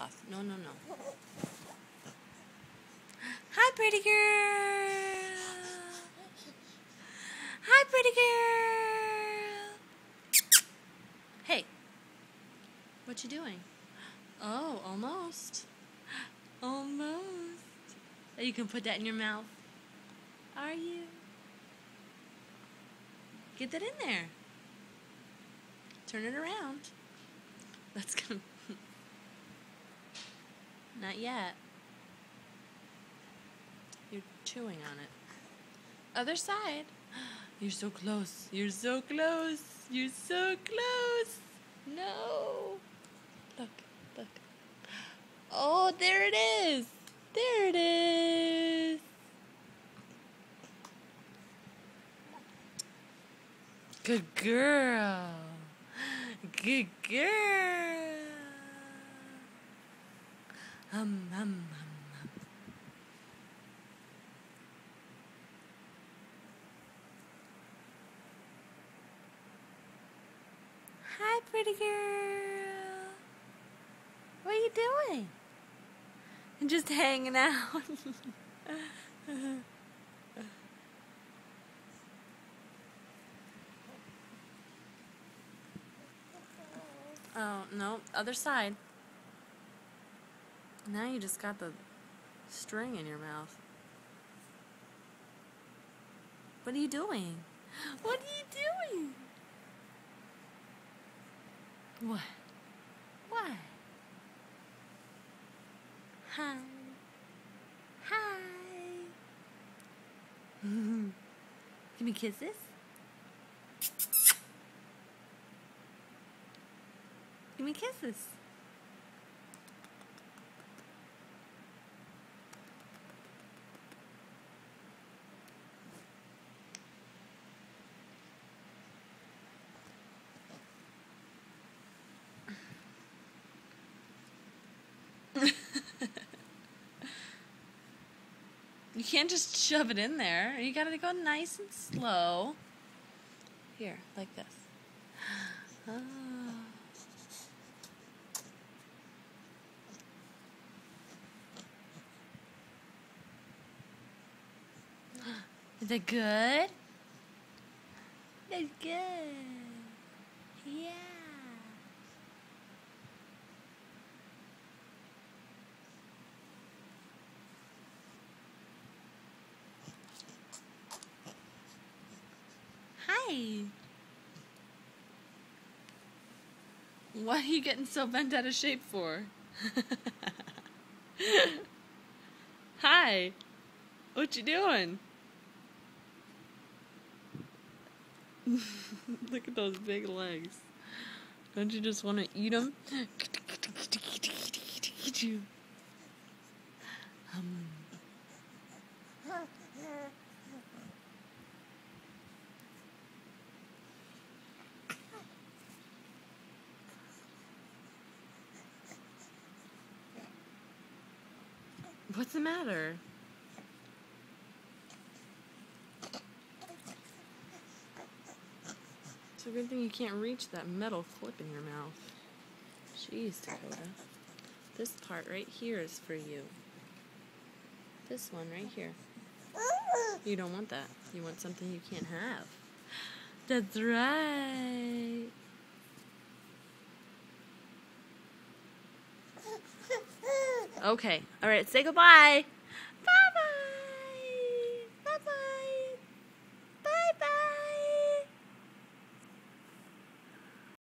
off. No, no, no. Hi, pretty girl. Hi, pretty girl. Hey, what you doing? Oh, almost. Almost. You can put that in your mouth. Are you? Get that in there. Turn it around. That's gonna... Not yet. You're chewing on it. Other side. You're so close. You're so close. You're so close. No. Look, look. Oh, there it is. There it is. Good girl. Good girl. Hum. Hi, pretty girl. What are you doing? I'm just hanging out. Oh, no, other side. Now you just got the string in your mouth. What are you doing? What are you doing? What? What? Hi. Hi. Give me kisses. Give me kisses. You can't just shove it in there. You gotta go nice and slow. Here, like this. Oh. Is that good? That's good. Yeah. Hi. What are you getting so bent out of shape for? Hi. What you doing? Look at those big legs. Don't you just want to eat them? What's the matter? It's a good thing you can't reach that metal clip in your mouth. Jeez, Dakota. This part right here is for you. This one right here. You don't want that. You want something you can't have. That's right. Okay. All right. Say goodbye. Bye-bye.